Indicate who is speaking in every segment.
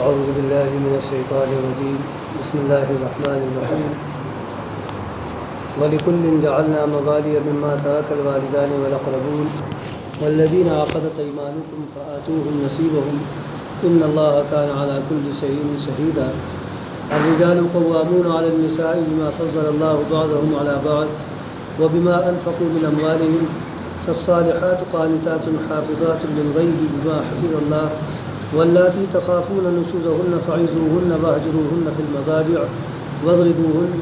Speaker 1: اعوذ باللہ من الشیطان الرجیم بسم اللہ الرحمن الرحیم وَلِكُلٍّ جَعَلْنَا مَوَالِيَ مِمَّا تَرَكَ الْوَالِدَانِ وَالْأَقْرَبُونَ وَالَّذِينَ عَقَدَتْ أَيْمَانُكُمْ فَآتُوهُمْ نَصِيبَهُمْ إِنَّ اللَّهَ كَانَ عَلَى كُلِّ شَيْءٍ شَهِيدًا الرِّجَالُ قَوَّامُونَ عَلَى النِّسَاءِ بِمَا فَضَّلَ اللَّهُ بَعْضَهُمْ عَلَى بَعْضٍ وَبِمَا أَنفَقُوا مِنْ أَمْوَالِهِمْ فَالصَّالِحَاتُ قَانِتَاتٌ حَافِظَاتٌ لِلْغَيْبِ بِمَا حَفِظَ اللَّهُ واللاتي تخافون نشوزهن فعظوهن واهجروهن في المضاجع واضربوهن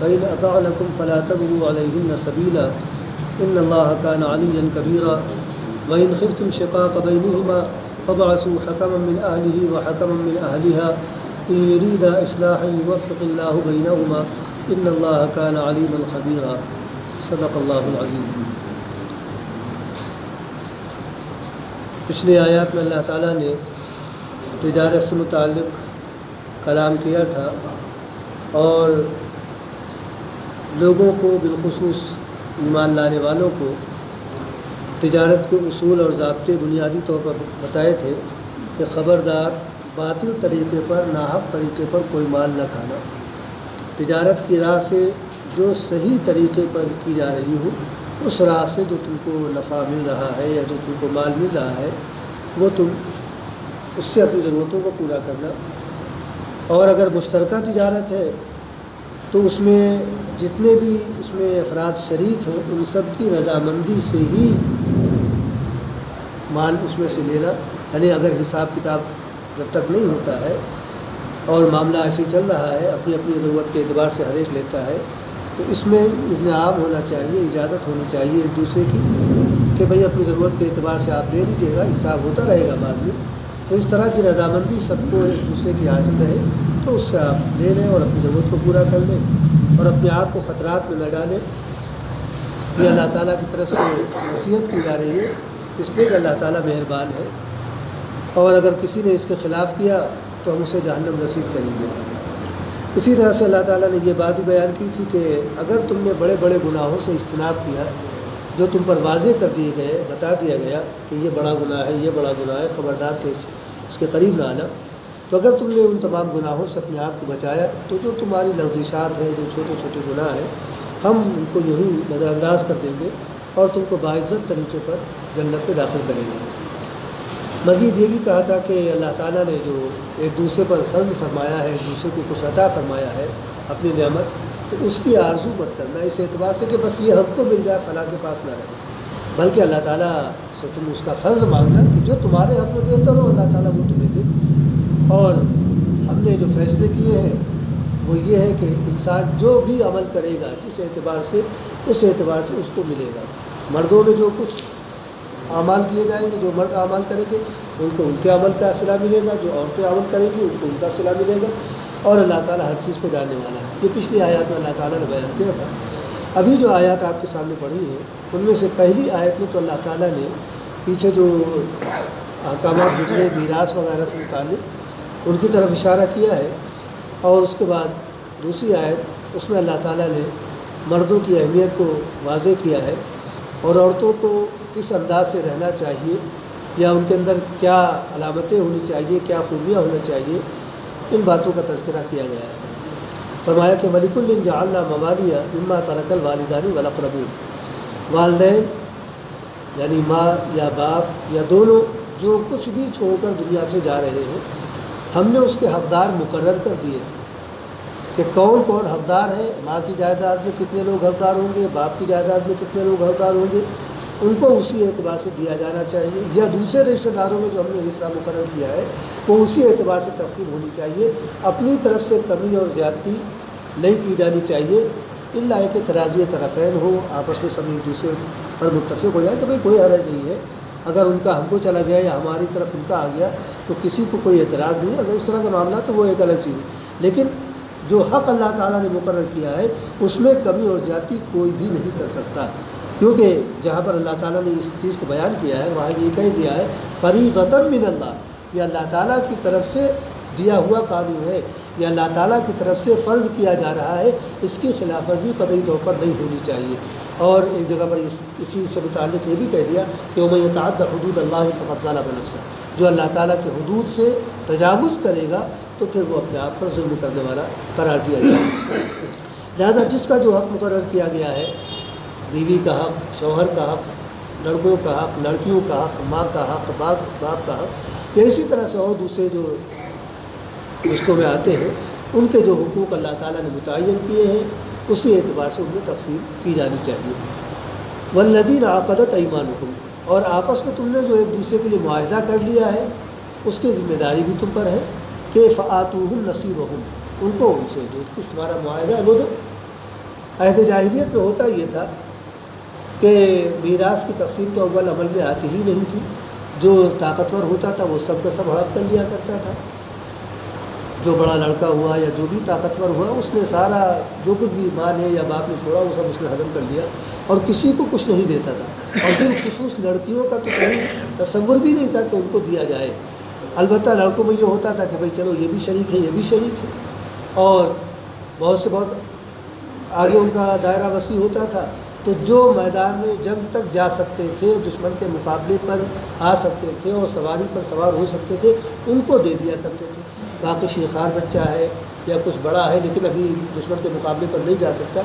Speaker 1: فإن أطعنكم فلا تبغوا عليهن سبيلا إن الله كان عليا كبيرا وإن خفتم شقاق بينهما فابعثوا حكما من أهله وحكما من أهلها إن يريدا إصلاحا يوفق الله بينهما إن الله كان عليما خبيرا صدق الله العظيم. پچھلی آیات میں اللہ تعالیٰ نے تجارت سے متعلق کلام کیا تھا اور لوگوں کو بالخصوص ایمان لانے والوں کو تجارت کے اصول اور ضابطے بنیادی طور پر بتائے تھے کہ خبردار باطل طریقے پر ناحق طریقے پر کوئی مال نہ کھانا. تجارت کی راہ سے جو صحیح طریقے پر کی جا رہی ہو اس راہ سے جو تم کو نفع مل رہا ہے یا جو تم کو مال مل رہا ہے وہ تم اس سے اپنی ضرورتوں کو پورا کرنا. اور اگر مشترکہ تجارت ہے تو اس میں جتنے بھی اس میں افراد شریک ہیں ان سب کی رضامندی سے ہی مال اس میں سے لینا. یعنی اگر حساب کتاب جب تک نہیں ہوتا ہے اور معاملہ ایسے چل رہا ہے اپنی اپنی ضرورت کے اعتبار سے ہر ایک لیتا ہے تو اس میں اذن عام ہونا چاہیے, اجازت ہونی چاہیے ایک دوسرے کی کہ بھئی اپنی ضرورت کے اعتبار سے آپ دے لیجیے گا, حساب ہوتا رہے گا بعد میں. تو اس طرح کی رضامندی سب کو ایک دوسرے کی حاصل رہے تو اس سے آپ لے لیں اور اپنی ضرورت کو پورا کر لیں اور اپنے آپ کو خطرات میں نہ ڈالیں. یہ اللہ تعالیٰ کی طرف سے نصیحت کی جا رہی ہے اس لیے کہ اللہ تعالیٰ مہربان ہے اور اگر کسی نے اس کے خلاف کیا تو ہم اسے جہنم رسید کریں گے. اسی طرح سے اللہ تعالیٰ نے یہ بات بھی بیان کی تھی کہ اگر تم نے بڑے بڑے گناہوں سے اجتناب کیا جو تم پر واضح کر دیے گئے, بتا دیا گیا کہ یہ بڑا گناہ ہے, یہ بڑا گناہ ہے, خبردار کہ اس کے قریب نہ آنا, تو اگر تم نے ان تمام گناہوں سے اپنے آپ کو بچایا تو جو تمہاری لغزشات ہیں, جو چھوٹے چھوٹے گناہ ہیں, ہم ان کو یہی نظر انداز کر دیں گے اور تم کو باعزت طریقے پر جنت میں داخل کریں گے. مزید یہ بھی کہا تھا کہ اللہ تعالیٰ نے جو ایک دوسرے پر فضل فرمایا ہے, ایک دوسرے کو کچھ عطا فرمایا ہے اپنی نعمت, تو اس کی آرزو مت کرنا اس اعتبار سے کہ بس یہ ہم کو مل جائے فلاں کے پاس نہ رہے, بلکہ اللہ تعالیٰ سے تم اس کا فضل مانگنا کہ جو تمہارے حق میں بہتر ہو اللہ تعالیٰ وہ تمہیں دے. اور ہم نے جو فیصلے کیے ہیں وہ یہ ہے کہ انسان جو بھی عمل کرے گا جس اعتبار سے اس اعتبار سے اس کو ملے گا. مردوں میں جو کچھ اعمال کیے جائیں گے, جو مرد اعمال کریں گے ان کو ان کے عمل کا صلہ ملے گا, جو عورتیں عمل کریں گی ان کو ان کا صلہ ملے گا, اور اللہ تعالیٰ ہر چیز کو جاننے والا ہے. یہ پچھلی آیات میں اللہ تعالیٰ نے بیان کیا تھا. ابھی جو آیات آپ کے سامنے پڑھی ہیں ان میں سے پہلی آیت میں تو اللہ تعالیٰ نے پیچھے جو احکامات گزرے میراث وغیرہ سے متعلق ان کی طرف اشارہ کیا ہے, اور اس کے بعد دوسری آیت اس میں اللہ تعالیٰ نے مردوں کی اہمیت کو واضح کیا ہے اور عورتوں کو کس انداز سے رہنا چاہیے یا ان کے اندر کیا علامتیں ہونی چاہیے, کیا خوبیاں ہونا چاہیے, ان باتوں کا تذکرہ کیا گیا ہے. فرمایا کہ وَلِكُلٍّ جَعَلْنَا مَوَالِيَ مِمَّا تَرَكَ الْوَالِدَانِ وَالْأَقْرَبُونَ, والدین یعنی ماں یا باپ یا دونوں جو کچھ بھی چھوڑ کر دنیا سے جا رہے ہیں ہم نے اس کے حقدار مقرر کر دیے کہ کون کون حقدار ہے. ماں کی جائیداد میں کتنے لوگ حقدار ہوں گے, باپ کی جائیداد میں کتنے لوگ حقدار ہوں گے, ان کو اسی اعتبار سے دیا جانا چاہیے, یا دوسرے رشتہ داروں میں جو ہم نے حصہ مقرر کیا ہے وہ اسی اعتبار سے تقسیم ہونی چاہیے. اپنی طرف سے کمی اور زیادتی نہیں کی جانی چاہیے, الا کہ تراضی طرفین ہو, آپس میں سب ایک دوسرے پر متفق ہو جائے کہ بھئی کوئی حرج نہیں ہے, اگر ان کا ہم کو چلا گیا یا ہماری طرف ان کا آ گیا تو کسی کو کوئی اعتراض نہیں ہے. اگر اس طرح کا معاملہ تو وہ ایک الگ چیز ہے. لیکن جو حق اللہ تعالیٰ نے مقرر کیا ہے اس میں کمی اور زیادتی کوئی بھی نہیں کر سکتا، کیونکہ جہاں پر اللہ تعالیٰ نے اس چیز کو بیان کیا ہے وہاں یہ کہہ دیا ہے فریضۃ من اللہ، یہ اللہ تعالیٰ کی طرف سے دیا ہوا قانون ہے، یہ اللہ تعالیٰ کی طرف سے فرض کیا جا رہا ہے، اس کی خلاف ورزی قطعی طور پر نہیں ہونی چاہیے. اور ایک جگہ پر اسی سے متعلق یہ بھی کہہ دیا کہ وَمَن يَتَعَدَّ حُدُودَ اللَّهِ فَقَدْ ظَلَمَ نَفْسَهُ، جو اللہ تعالیٰ کے حدود سے تجاوز کرے گا تو پھر وہ اپنے آپ پر ظلم کرنے والا قرار دیا جائے گا. لہذا جس کا جو حق مقرر کیا گیا ہے، بیوی کا حق، شوہر کا حق، لڑکوں کا حق، لڑکیوں کا حق، ماں کا حق، باپ کا حق، یا اسی طرح سے اور دوسرے جو رشتوں میں آتے ہیں ان کے جو حقوق اللہ تعالیٰ نے متعین کیے ہیں اسی اعتبار سے ان میں تقسیم کی جانی چاہیے. والذین عقدت ایمانکم، اور آپس میں تم نے جو ایک دوسرے کے لیے معاہدہ کر لیا ہے اس کی ذمہ داری بھی تم پر ہے کہ فآتوہم نصیبہم، ان کو ان سے جو کچھ تمہارا معاہدہ ہے وہ دو. عہد جاہلیت میں ہوتا یہ تھا کہ میراث کی تقسیم تو اول عمل میں آتی ہی نہیں تھی. جو طاقتور ہوتا تھا وہ سب کا سب ہڑپ کر لیا کرتا تھا. جو بڑا لڑکا ہوا یا جو بھی طاقتور ہوا اس نے سارا جو کچھ بھی ماں نے یا باپ نے چھوڑا وہ سب اس نے ہضم کر لیا اور کسی کو کچھ نہیں دیتا تھا. اور بالخصوص لڑکیوں کا تو کہیں تصور بھی نہیں تھا کہ ان کو دیا جائے. البتہ لڑکوں میں یہ ہوتا تھا کہ بھئی چلو یہ بھی شریک ہے یہ بھی شریک ہے، اور بہت سے بہت آگے ان کا دائرہ وسیع ہوتا تھا. تو جو میدان میں جنگ تک جا سکتے تھے، دشمن کے مقابلے پر آ سکتے تھے اور سواری پر سوار ہو سکتے تھے ان کو دے دیا کرتے تھے. باقی شیخار بچہ ہے یا کچھ بڑا ہے لیکن ابھی دشمن کے مقابلے پر نہیں جا سکتا،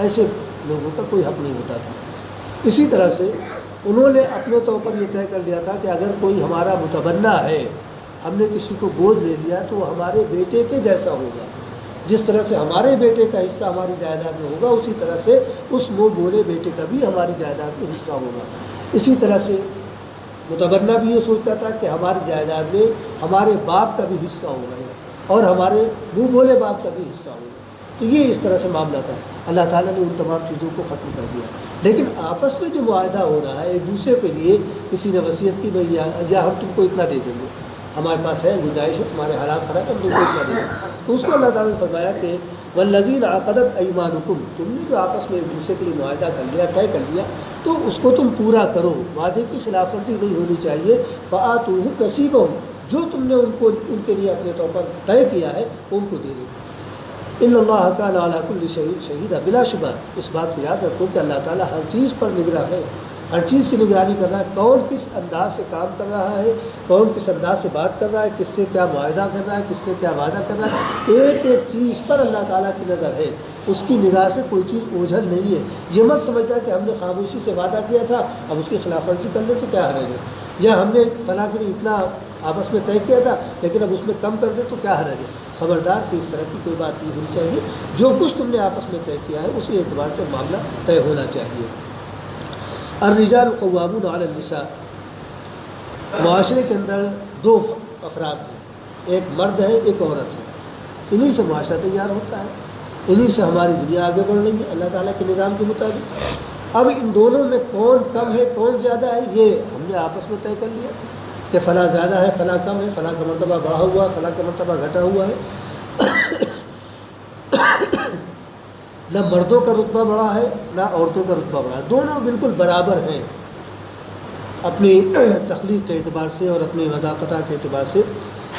Speaker 1: ایسے لوگوں کا کوئی حق نہیں ہوتا تھا. اسی طرح سے انہوں نے اپنے طور پر یہ طے کر لیا تھا کہ اگر کوئی ہمارا متبنہ ہے، ہم نے کسی کو گود لے لیا تو وہ ہمارے بیٹے کے جیسا ہوگا. جس طرح سے ہمارے بیٹے کا حصہ ہماری جائیداد میں ہوگا اسی طرح سے اس منہ بولے بیٹے کا بھی ہماری جائیداد میں حصہ ہوگا. اسی طرح سے متبنہ بھی یہ سوچتا تھا کہ ہماری جائیداد میں ہمارے باپ کا بھی حصہ ہوگا اور ہمارے منہ بولے باپ کا بھی حصہ ہوگا. تو یہ اس طرح سے معاملہ تھا. اللہ تعالیٰ نے ان تمام چیزوں کو ختم کر دیا. لیکن آپس میں جو معاہدہ ہو رہا ہے ایک دوسرے کے لیے، کسی نے وصیت کی بھئی یا ہم تم کو اتنا دے دیں گے، ہمارے پاس ہے گنجائش ہے، تمہارے حالات خراب ہے، ہم تم کو اتنا دیں گے. تو اس کو اللہ تعالیٰ نے فرمایا کہ والذین عقدت ایمانکم، تم نے جو آپس میں ایک دوسرے کے لیے معاہدہ کر لیا، طے کر لیا، تو اس کو تم پورا کرو. وعدے کی خلاف ورزی نہیں ہونی چاہیے. فآتوہم نصیبہم، جو تم نے ان کے لیے اپنے طور پر طے کیا ہے ان کو دے دو. ان اللہ کان علی کل شیء شہیدا، بلا شبہ اس بات کو یاد رکھو کہ اللہ تعالیٰ ہر چیز پر نگراں ہے، ہر چیز کی نگرانی کر رہا ہے. کون کس انداز سے کام کر رہا ہے، کون کس انداز سے بات کر رہا ہے، کس سے کیا معاہدہ کر رہا ہے، کس سے کیا وعدہ کر رہا ہے، ایک ایک چیز پر اللہ تعالیٰ کی نظر ہے. اس کی نگاہ سے کوئی چیز اوجھل نہیں ہے. یہ مت سمجھتا کہ ہم نے خاموشی سے وعدہ کیا تھا اب اس کی خلاف ورزی کر لیں تو کیا حرج ہے، یا ہم نے فلاں کے لیے اتنا آپس میں طے کیا تھا لیکن اب اس میں کم کر دیں تو کیا حرج ہے. خبردار کہ اس طرح کی کوئی بات نہیں ہونی چاہیے. جو کچھ تم نے آپس میں طے کیا ہے اسی اعتبار سے معاملہ طے ہونا چاہیے. الرجال قوامون علی النساء، معاشرے کے اندر دو افراد ہیں، ایک مرد ہے ایک عورت ہے. انہی سے معاشرہ تیار ہوتا ہے، انہی سے ہماری دنیا آگے بڑھ رہی ہے اللہ تعالیٰ کے نظام کے مطابق. اب ان دونوں میں کون کم ہے کون زیادہ ہے یہ ہم نے آپس میں طے کر لیا کہ فلاں زیادہ ہے فلاں کم ہے، فلاں کا مرتبہ بڑھا ہوا ہے فلاں کا مرتبہ گھٹا ہوا ہے. نہ مردوں کا رتبہ بڑا ہے نہ عورتوں کا رتبہ بڑا ہے، دونوں بالکل برابر ہیں اپنی تخلیق کے اعتبار سے اور اپنی وضاقتہ کے اعتبار سے.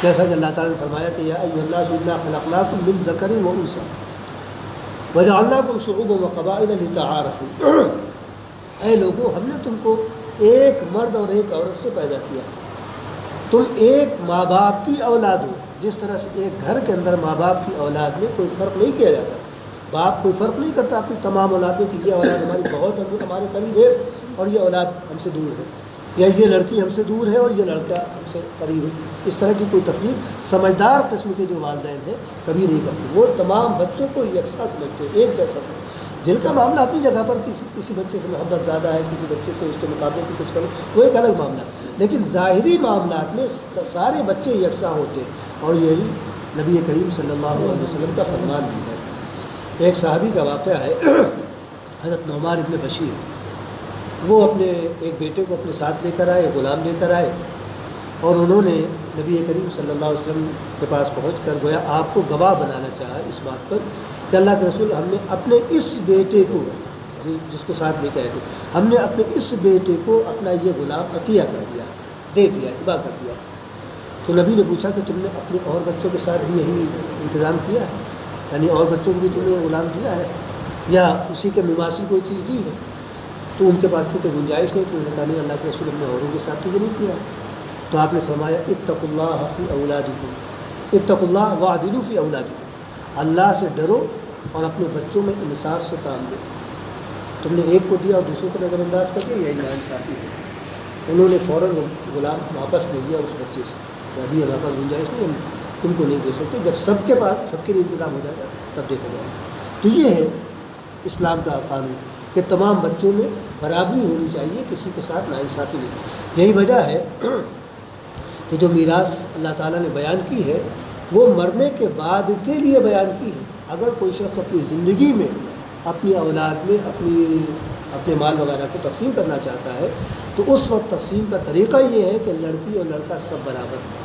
Speaker 1: جیسا کہ اللہ تعالیٰ نے فرمایا کہ یا ایھا الناس انا خلقناکم من ذکر و انثی وجعلناکم شعوبا وقبائل لتعارفوا. اے لوگوں، ہم نے تم کو ایک مرد اور ایک عورت سے پیدا کیا. تم ایک ماں باپ کی اولاد ہو. جس طرح سے ایک گھر کے اندر ماں باپ کی اولاد میں کوئی فرق نہیں کیا جاتا، باپ کوئی فرق نہیں کرتا اپنی تمام اولاد میں کہ یہ اولاد ہماری بہت ہمارے قریب ہے اور یہ اولاد ہم سے دور ہے، یا یہ لڑکی ہم سے دور ہے اور یہ لڑکا ہم سے قریب ہے. اس طرح کی کوئی تفریق سمجھدار قسم کے جو والدین ہیں کبھی نہیں کرتے. وہ تمام بچوں کو یکساں سمجھتے ہیں، ایک جیسا سمجھتے. دل کا معاملہ اپنی جگہ پر کسی بچے سے محبت زیادہ ہے، کسی بچے سے اس کے مقابلے میں کچھ کرو، وہ ایک الگ معاملہ ہے. لیکن ظاہری معاملات میں سارے بچے یکساں ہوتے ہیں، اور یہی نبی کریم صلی اللہ علیہ وسلم کا فرمان بھی ہے. ایک صحابی کا واقعہ ہے، حضرت نعمان ابن بشیر وہ اپنے ایک بیٹے کو اپنے ساتھ لے کر آئے، غلام لے کر آئے، اور انہوں نے نبی کریم صلی اللہ علیہ وسلم کے پاس پہنچ کر گویا آپ کو گواہ بنانا چاہا اس بات پر کہ اللہ کے رسول، ہم نے اپنے اس بیٹے کو جس کو ساتھ لے کے آئے تھے، ہم نے اپنے اس بیٹے کو اپنا یہ غلام عطیہ کر دیا، دے دیا، ہبہ کر دیا۔ تو نبی نے پوچھا کہ تم نے اپنے اور بچوں کے ساتھ بھی یہی انتظام کیا ہے، یعنی اور بچوں کو بھی تم نے غلام دیا ہے یا اسی کے مماثل کوئی چیز دی ہے؟ تو ان کے پاس چونکہ گنجائش نہیں، تو انہوں نے کہا نہیں، اللہ کے رسول ہم نے اوروں کے ساتھ تو یہ نہیں کیا ہے۔ تو آپ نے فرمایا اتقوا اللہ فی اولادکم، اتقوا اللہ واعدلوا فی اولادکم، اللہ سے ڈرو اور اپنے بچوں میں انصاف سے کام لو۔ تم نے ایک کو دیا اور دوسروں کو نظر انداز کر دیا، یہ ناانصافی ہے۔ انہوں نے فوراً غلام واپس لے لیا اس بچے سے، ابھی ہمارے پاس گنجائش نہیں، ہم تم کو نہیں دے سکتے، جب سب کے پاس سب کے لیے انتظام ہو جائے گا تب دیکھا جائے گا۔ تو یہ ہے اسلام کا قانون کہ تمام بچوں میں برابری ہونی چاہیے، کسی کے ساتھ ناانصافی نہیں۔ یہی وجہ ہے کہ جو میراث اللہ تعالیٰ نے بیان کی ہے وہ مرنے کے بعد کے لیے بیان کی ہے۔ اگر کوئی شخص اپنی زندگی میں اپنی اولاد میں اپنے مال وغیرہ کو تقسیم کرنا چاہتا ہے تو اس وقت تقسیم کا طریقہ یہ ہے کہ لڑکی اور لڑکا سب برابر ہیں،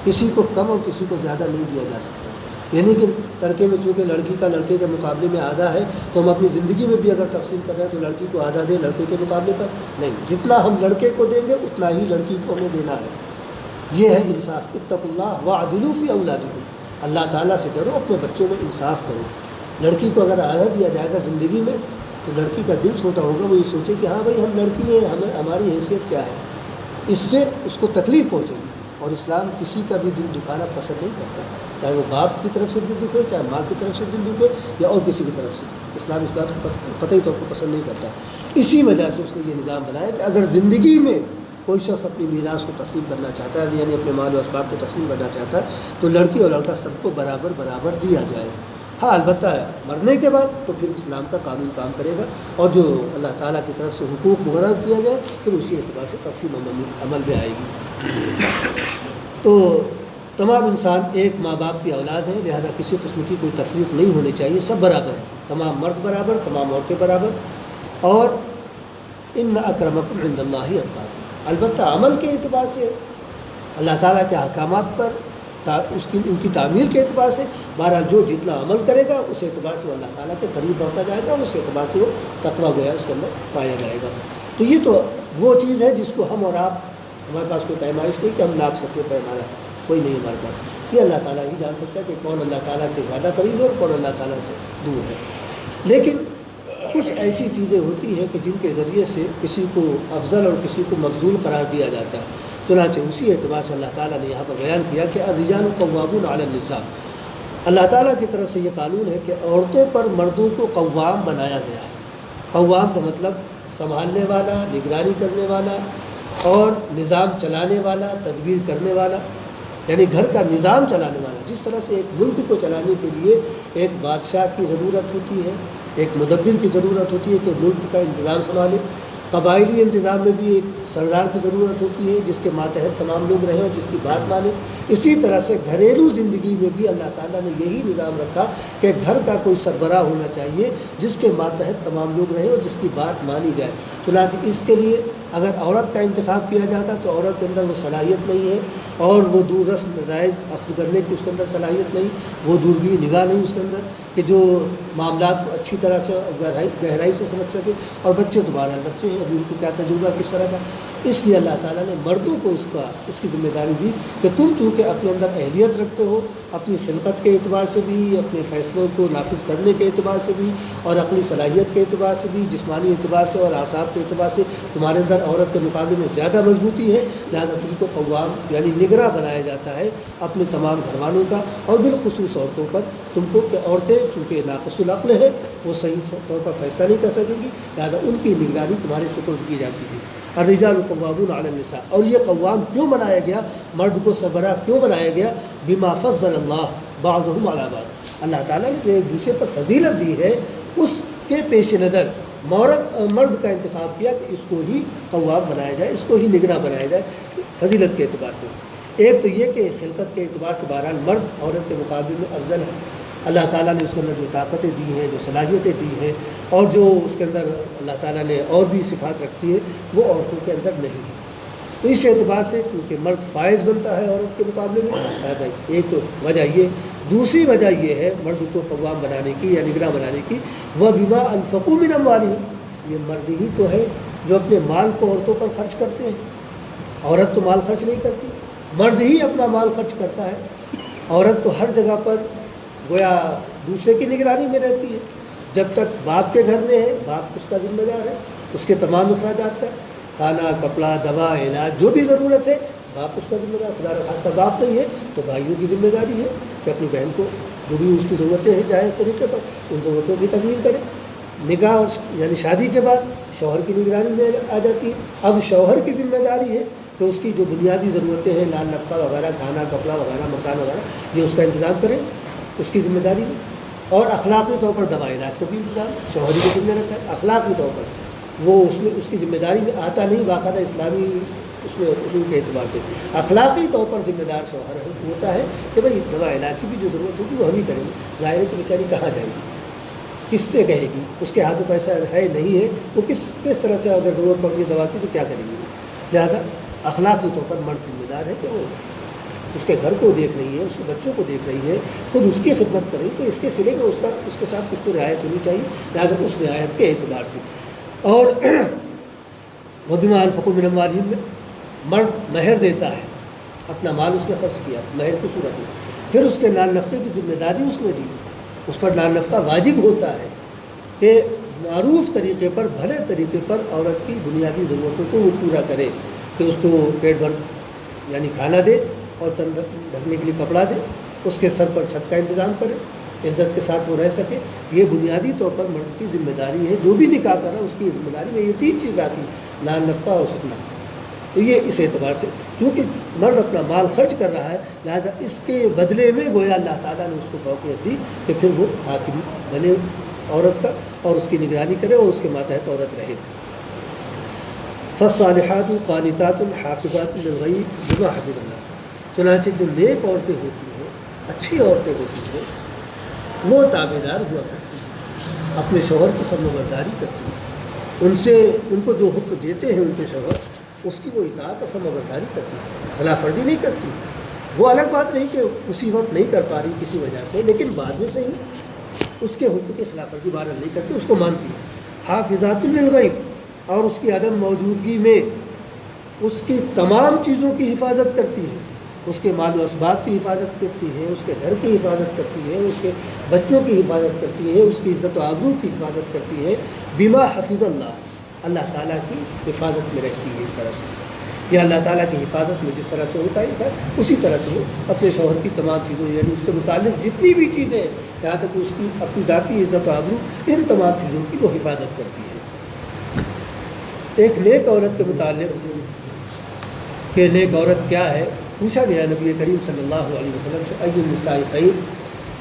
Speaker 1: کسی کو کم اور کسی کو زیادہ نہیں دیا جا سکتا۔ یعنی کہ ترکے میں چونکہ لڑکی کا لڑکے کے مقابلے میں آدھا ہے، تو ہم اپنی زندگی میں بھی اگر تقسیم کر رہے ہیں تو لڑکی کو آدھا دیں لڑکے کے مقابلے پر نہیں، جتنا ہم لڑکے کو دیں گے اتنا ہی لڑکی کو ہمیں دینا ہے۔ یہ ہے انصاف۔ اتقوا اللہ واعدلوا فی اولادکم، اللہ تعالیٰ سے ڈرو، اپنے بچوں میں انصاف کرو۔ لڑکی کو اگر آدھا دیا جائے گا زندگی میں تو لڑکی کا دل چھوٹا ہوگا، وہ یہ سوچے کہ ہاں بھائی ہم لڑکی ہیں، ہماری حیثیت کیا ہے، اس سے اس کو تکلیف پہنچے گی۔ اور اسلام کسی کا بھی دل دکھانا پسند نہیں کرتا، چاہے وہ باپ کی طرف سے دل دکھے، چاہے ماں کی طرف سے دل دکھے یا اور کسی کی طرف سے، اسلام اس بات کو قطعی طور پر پسند نہیں کرتا۔ اسی وجہ سے اس نے یہ نظام بنایا کہ اگر زندگی میں کوئی شخص اپنی میراث کو تقسیم کرنا چاہتا ہے، یعنی اپنے مال و اسباب کو تقسیم کرنا چاہتا ہے، تو لڑکی اور لڑکا سب کو برابر برابر دیا جائے۔ ہاں البتہ مرنے کے بعد تو پھر اسلام کا قانون کام کرے گا، اور جو اللہ تعالیٰ کی طرف سے حقوق مقرر کیا گیا پھر اسی اعتبار سے تقسیم عمل میں آئے گی۔ تو تمام انسان ایک ماں باپ کی اولاد ہیں، لہذا کسی قسم کی کوئی تفریق نہیں ہونی چاہیے، سب برابر ہیں، تمام مرد برابر، تمام عورتیں برابر۔ اور ان اکرمکم عند اللہ اتقاکم، البتہ عمل کے اعتبار سے اللہ تعالیٰ کے احکامات پر ان کی تعمیل کے اعتبار سے بہرحال جو جتنا عمل کرے گا اس اعتبار سے وہ اللہ تعالیٰ کے قریب بڑھتا جائے گا، اور اس اعتبار سے وہ تقویٰ گویا اس کے اندر پایا جائے گا۔ تو یہ تو وہ چیز ہے جس کو ہم اور آپ، ہمارے پاس کوئی پیمائش نہیں کہ ہم ناپ سکیں، پیمانہ کوئی نہیں ہمارے پاس، یہ اللہ تعالیٰ ہی جان سکتا ہے کہ کون اللہ تعالیٰ کے زیادہ قریب ہے اور کون اللہ تعالیٰ سے دور ہے۔ لیکن کچھ ایسی چیزیں ہوتی ہیں کہ جن کے ذریعے سے کسی کو افضل اور کسی کو مفضول قرار دیا جاتا ہے، چنانچہ اسی اعتبار سے اللہ تعالیٰ نے یہاں پر بیان کیا کہ الرجال قوامون علی النساء، اللہ تعالیٰ کی طرف سے یہ قانون ہے کہ عورتوں پر مردوں کو قوام بنایا گیا ہے۔ قوام کا مطلب سنبھالنے والا، نگرانی کرنے والا اور نظام چلانے والا، تدبیر کرنے والا، یعنی گھر کا نظام چلانے والا۔ جس طرح سے ایک ملک کو چلانے کے لیے ایک بادشاہ کی ضرورت ہوتی ہے، ایک مدبر کی ضرورت ہوتی ہے کہ ملک کا انتظام سنبھالے، قبائلی انتظام میں بھی ایک سردار کی ضرورت ہوتی ہے جس کے ماتحت تمام لوگ رہیں اور جس کی بات مانیں، اسی طرح سے گھریلو زندگی میں بھی اللہ تعالیٰ نے یہی نظام رکھا کہ گھر کا کوئی سربراہ ہونا چاہیے جس کے ماتحت تمام لوگ رہیں اور جس کی بات مانی جائے۔ چنانچہ اس کے لیے اگر عورت کا انتخاب کیا جاتا تو عورت کے اندر وہ صلاحیت نہیں ہے، اور وہ دور رسم رائج اخذ کرنے کی اس کے اندر صلاحیت نہیں، وہ دوربین نگاہ نہیں اس کے اندر کہ جو معاملات کو اچھی طرح سے گہرائی سے سمجھ سکے۔ اور بچے تو بہرحال بچے ہیں، ابھی ان کو کیا تجربہ کس طرح کا، اس لیے اللہ تعالیٰ نے مردوں کو اس کی ذمہ داری دی کہ تم چونکہ اپنے اندر اہلیت رکھتے ہو، اپنی خلقت کے اعتبار سے بھی، اپنے فیصلوں کو نافذ کرنے کے اعتبار سے بھی، اور عقلی صلاحیت کے اعتبار سے بھی، جسمانی اعتبار سے اور اعصاب کے اعتبار سے تمہارے اندر عورت کے مقابلے میں زیادہ مضبوطی ہے، لہٰذا تم کو قوام یعنی نگراں بنایا جاتا ہے اپنے تمام گھر والوں کا، اور بالخصوص عورتوں پر۔ تم کو کہ عورتیں چونکہ ناقص العقل ہے، وہ صحیح طور پر فیصلہ نہیں کر سکیں گی، لہٰذا ان کی نگرانی تمہارے سپرد کی جاتی ہے۔ الرجال قوامون علی النساء، اور یہ قوام کیوں بنایا گیا، مرد کو سربراہ کیوں بنایا گیا، بما فضل اللہ بعضهم علی بعض، اللہ تعالیٰ نے جو ایک دوسرے پر فضیلت دی ہے اس کے پیش نظر مرد کا انتخاب کیا کہ اس کو ہی قوام بنایا جائے، اس کو ہی نگراں بنایا جائے فضیلت کے اعتبار سے۔ ایک تو یہ کہ خلقت کے اعتبار سے بہرحال مرد عورت کے مقابلے میں افضل ہے، اللہ تعالیٰ نے اس کے اندر جو طاقتیں دی ہیں، جو صلاحیتیں دی ہیں، اور جو اس کے اندر اللہ تعالیٰ نے اور بھی صفات رکھی ہے، وہ عورتوں کے اندر نہیں ہے۔ تو اس اعتبار سے چونکہ مرد فائز بنتا ہے عورت کے مقابلے میں، ایک تو وجہ یہ، دوسری وجہ یہ ہے مرد کو قوام بنانے کی یا نگراں بنانے کی، وہ بما انفقوا من اموالہم، یہ مرد ہی تو ہے جو اپنے مال کو عورتوں پر خرچ کرتے ہیں، عورت تو مال خرچ نہیں کرتی، مرد ہی اپنا مال خرچ کرتا ہے۔ عورت تو ہر جگہ پر گویا دوسرے کی نگرانی میں رہتی ہے، جب تک باپ کے گھر میں ہے باپ اس کا ذمہ دار ہے، اس کے تمام اخراجات کا، کھانا کپڑا دوا علاج جو بھی ضرورت ہے باپ اس کا ذمہ دار، خدا نخواستہ باپ نہیں ہے تو بھائیوں کی ذمہ داری ہے کہ اپنی بہن کو جو بھی اس کی ضرورتیں ہیں جائز طریقے پر ان ضرورتوں کی تکمیل کرے۔ نکاح یعنی شادی کے بعد شوہر کی نگرانی میں آ جاتی ہے، اب شوہر کی ذمہ داری ہے کہ اس کی جو بنیادی ضرورتیں ہیں لال نفقہ وغیرہ، کھانا کپڑا وغیرہ، مکان وغیرہ، یہ اس کا انتظام کرے، اس کی ذمہ داری ہے۔ اور اخلاقی طور پر دوا علاج کا بھی انتظام شوہر کے ذمہ رکھا ہے، اخلاقی طور پر وہ اس میں اس کی ذمہ داری میں آتا نہیں، باقاعدہ اسلامی اس میں اصول کے اعتبار سے اخلاقی طور پر ذمہ دار شوہر ہوتا ہے کہ بھائی دوا علاج کی بھی جو ضرورت ہوگی وہ ہم ہی کریں گے، ظاہر ہے کہ بیچاری کہاں جائے گی، کس سے کہے گی، اس کے ہاتھ میں پیسہ ہے نہیں ہے، وہ کس طرح سے اگر ضرورت پڑتی ہے دوا کی تو کیا کریں گے۔ لہٰذا اخلاقی طور پر مرد ذمہ دار ہے کہ وہ اس کے گھر کو دیکھ رہی ہے، اس کے بچوں کو دیکھ رہی ہے، خود اس کی خدمت کر رہی ہے، تو اس کے سلے میں اس کے ساتھ کچھ تو رعایت ہونی چاہیے، لہٰذا اس رعایت کے اعتبار سے۔ اور وَبِمَا أَنفَقُوا مِنْ أَمْوَالِهِمْ میں مرد مہر دیتا ہے، اپنا مال اس نے خرچ کیا مہر کی صورت میں، پھر اس کے نان نفقے کی ذمہ داری اس نے دی، اس پر نان نفقہ واجب ہوتا ہے کہ معروف طریقے پر، بھلے طریقے پر عورت کی بنیادی ضرورتوں کو وہ پورا کرے، کہ اس کو پیٹ بھر یعنی کھانا دے اور تن ڈھکنے کے لیے کپڑا دے، اس کے سر پر چھت کا انتظام کرے، عزت کے ساتھ وہ رہ سکے، یہ بنیادی طور پر مرد کی ذمہ داری ہے۔ جو بھی نکاح کر رہا ہے اس کی ذمہ داری میں یہ تین چیز آتی ہے، نان نفقہ اور سکنا۔ تو یہ اس اعتبار سے چونکہ مرد اپنا مال خرچ کر رہا ہے، لہٰذا اس کے بدلے میں گویا اللہ تعالیٰ نے اس کو فوقیت دی کہ پھر وہ حاکم بنے عورت کا اور اس کی نگرانی کرے اور اس کے ماتحت عورت رہے۔ فالصالحات قانتات حافظات للغیب بما حفظ اللہ، چنانچہ جو نیک عورتیں ہوتی ہیں، اچھی عورتیں ہوتی ہیں، وہ تابعدار ہوا کرتی ہیں، اپنے شوہر کی فرمانبرداری کرتی ہیں، ان کو جو حکم دیتے ہیں ان کے شوہر اس کی وہ اطاعت اور فرمانبرداری کرتی ہے، خلاف ورزی نہیں کرتی۔ وہ الگ بات نہیں کہ اسی وقت نہیں کر پا رہی کسی وجہ سے، لیکن بعد میں سے ہی اس کے حکم کی خلاف ورزی بہرحال نہیں کرتی، اس کو مانتی ہے۔ حافظات للغیب، اور اس کی عدم موجودگی میں اس کی تمام چیزوں کی حفاظت کرتی ہے، اس کے مال و اسباب کی حفاظت کرتی ہے، اس کے گھر کی حفاظت کرتی ہے، اس کے بچوں کی حفاظت کرتی ہے، اس کی عزت و آبرو کی حفاظت کرتی ہے، بما حفظ اللہ، اللہ تعالیٰ کی حفاظت میں رہتی ہے۔ اس طرح سے یہ اللہ تعالیٰ کی حفاظت میں جس طرح سے ہوتا ہے انسان، اسی طرح سے وہ اپنے شوہر کی تمام چیزوں یعنی اس سے متعلق جتنی بھی چیزیں ہیں، یہاں تک کہ اس کی اپنی ذاتی عزت و آبرو، ان تمام چیزوں کی وہ حفاظت کرتی ہے۔ ایک نیک عورت کے متعلق کہ نیک عورت کیا ہے پوچھا گیا نبی کریم صلی اللہ علیہ وسلم سے، ای النساء خیر،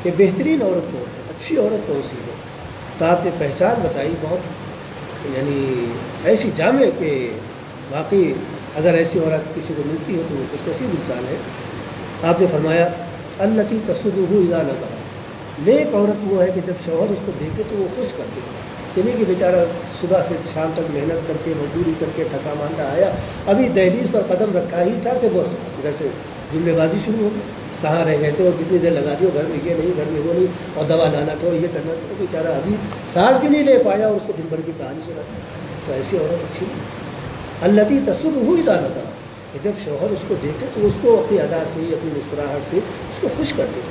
Speaker 1: کہ بہترین عورت کون ہے، اچھی عورت کون سی ہے؟ تو آپ نے پہچان بتائی بہت یعنی ایسی جامع کہ واقعی اگر ایسی عورت کسی کو ملتی ہے تو وہ خوش نصیب انسان ہے۔ آپ نے فرمایا التی تسرہ اذا نظر، نیک عورت وہ ہے کہ جب شوہر اس کو دیکھے تو وہ خوش کر دے، یعنی کہ بیچارہ صبح سے شام تک محنت کر کے مزدوری کر کے تھکا ماندہ آیا، ابھی دہلیز پر قدم رکھا ہی تھا کہ بس ادھر سے جملے بازی شروع ہو گئی، کہاں رہ گئے تھے اور کتنی دیر لگا دی، گھر میں یہ نہیں، گھر میں وہ نہیں، اور دوا لانا تھا، یہ کرنا تھا، تو بیچارہ ابھی سانس بھی نہیں لے پایا اور اس کو دن بھر کی کہانی سنا۔ تو ایسی عورت اچھی نہیں۔ التی تسرہ اذا نظر، کہ جب شوہر اس کو دیکھے تو اس کو اپنی ادا سے، اپنی مسکراہٹ سے اس کو خوش کر دے،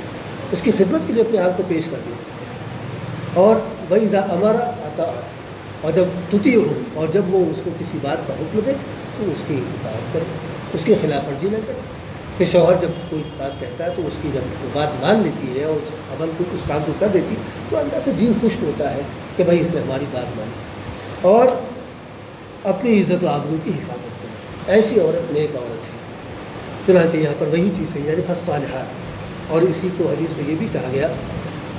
Speaker 1: اس کی خدمت کے لیے اپنے آپ کو پیش کر دے۔ اور وَإِذَا أَمَرَ أَطَاعَتْ، اور جب تطیع ہو، اور جب وہ اس کو کسی بات کا حکم دے تو اس کی اطاعت کرے، اس کی خلاف ورزی نہ کرے۔ کہ شوہر جب کوئی بات کہتا ہے تو اس کی جب وہ بات مان لیتی ہے اور اس عمل کو، اس کام کو کر دیتی، تو اندر سے جی خوش ہوتا ہے کہ بھائی اس نے ہماری بات مانی، اور اپنی عزت و آبرو کی حفاظت کرے۔ ایسی عورت نیک عورت ہے۔ چنانچہ یہاں پر وہی چیز ہے یعنی فالصالحات، اور اسی کو حدیث میں یہ بھی کہا گیا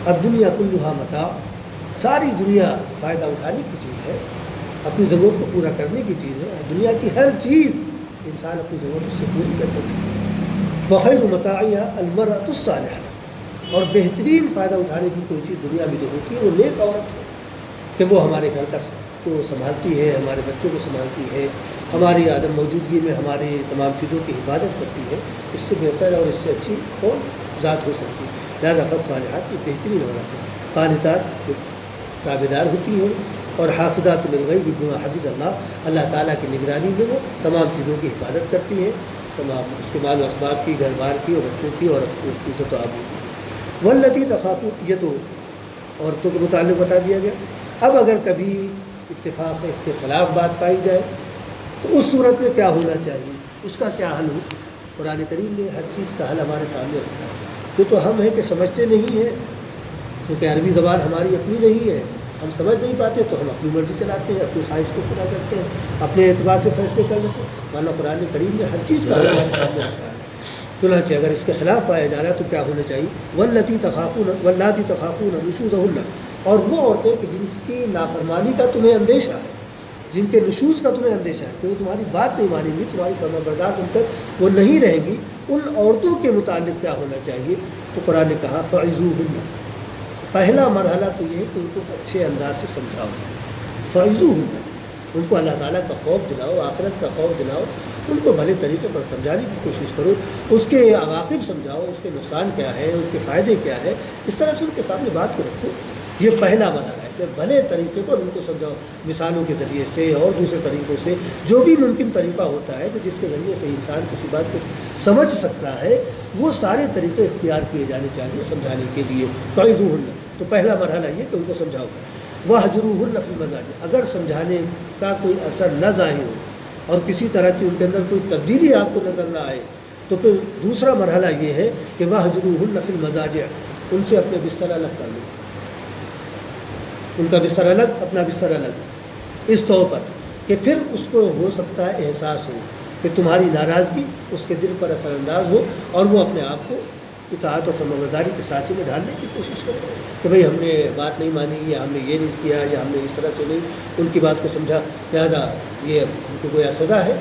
Speaker 1: الدنیا کلھا متاع، ساری دنیا فائدہ اٹھانے کی چیز ہے، اپنی ضرورت کو پورا کرنے کی چیز ہے، دنیا کی ہر چیز انسان اپنی ضرورت اس سے پوری کر دیتا ہے۔ وخیر متاعها المرأة الصالحة، اور بہترین فائدہ اٹھانے کی کوئی چیز دنیا میں جو ہوتی ہے وہ نیک عورت ہے، کہ وہ ہمارے گھر کا کو سنبھالتی ہے، ہمارے بچوں کو سنبھالتی ہے، ہماری عدم موجودگی میں ہماری تمام چیزوں کی حفاظت کرتی ہے۔ اس سے بہتر اور اس سے اچھی کون ذات ہو سکتی ہے؟ لہٰذا فالصالحات کی بہترین عورت ہے، قانتات تابعدار ہوتی ہیں، اور حافظات للغیب بما حفظ اللہ، اللہ تعالیٰ کی نگرانی میں وہ تمام چیزوں کی حفاظت کرتی ہے، تمام اس کے مال و اسباب کی، گھر بار کی، اور بچوں کی، اور عزت و آبرو کی۔ واللتی تخافون، یہ تو عورتوں کے متعلق بتا دیا گیا۔ اب اگر کبھی اتفاق سے اس کے خلاف بات پائی جائے تو اس صورت میں کیا ہونا چاہیے، اس کا کیا حل ہو؟ قرآن کریم نے ہر چیز کا حل ہمارے سامنے رکھا ہے۔ یہ تو ہم ہیں کہ سمجھتے نہیں ہیں، کیونکہ عربی زبان ہماری اپنی نہیں ہے، ہم سمجھ نہیں پاتے تو ہم اپنی مرضی چلاتے ہیں، اپنی خواہش کو پورا کرتے ہیں، اپنے اعتبار سے فیصلے کر لیتے ہیں، ورنہ قرآن کریم نے ہر چیز کا حل ہمارے سامنے رکھا ہے۔ چنانچہ اگر اس کے خلاف پایا جا رہا ہے تو کیا ہونا چاہیے؟ واللاتی تخافون نشوزہن، اور وہ عورتیں کہ جن کی نافرمانی کا تمہیں اندیشہ ہے، جن کے نشوز کا تمہیں اندیشہ ہے کہ وہ تمہاری بات نہیں مانیں گی، تمہاری فرما بردار ان پر وہ نہیں رہیں گی، ان عورتوں کے متعلق کیا ہونا چاہیے؟ تو قرآن نے کہا فعظوہن، پہلا مرحلہ تو یہ ہے کہ ان کو اچھے انداز سے سمجھاؤ، فعظوہن، ان کو اللہ تعالیٰ کا خوف دلاؤ، آخرت کا خوف دلاؤ، ان کو بھلے طریقے پر سمجھانے کی کوشش کرو، اس کے عواقب سمجھاؤ، اس کے نقصان کیا ہے، ان کے فائدے کیا ہے، اس طرح سے ان کے سامنے بات کو رکھو۔ یہ پہلا مرحلہ ہے کہ بھلے طریقے پر ان کو سمجھاؤ، مثالوں کے ذریعے سے اور دوسرے طریقوں سے، جو بھی ممکن طریقہ ہوتا ہے کہ جس کے ذریعے سے انسان کسی بات کو سمجھ سکتا ہے، وہ سارے طریقے اختیار کیے جانے چاہیے سمجھانے کے لیے۔ فعظوہن، تو پہلا مرحلہ یہ کہ ان کو سمجھاؤ۔ وہجروہن فی المضاجع، اگر سمجھانے کا کوئی اثر نہ ظاہر ہو اور کسی طرح کی ان کے اندر کوئی تبدیلی آپ کو نظر نہ آئے تو پھر دوسرا مرحلہ یہ ہے کہ وہجروہن فی المضاجع، ان سے اپنے بستر الگ کر لو، ان کا بستر الگ، اپنا بستر الگ، اس طور پر کہ پھر اس کو ہو سکتا ہے احساس ہو کہ تمہاری ناراضگی اس کے دل پر اثر انداز ہو، اور وہ اپنے آپ کو اطاعت و فرمانبرداری کے سانچے میں ڈالنے کی کوشش کرے کہ بھئی ہم نے بات نہیں مانی، یا ہم نے یہ نہیں کیا، یا ہم نے اس طرح سے نہیں ان کی بات کو سمجھا، لہٰذا یہ ان کو گویا سزا ہے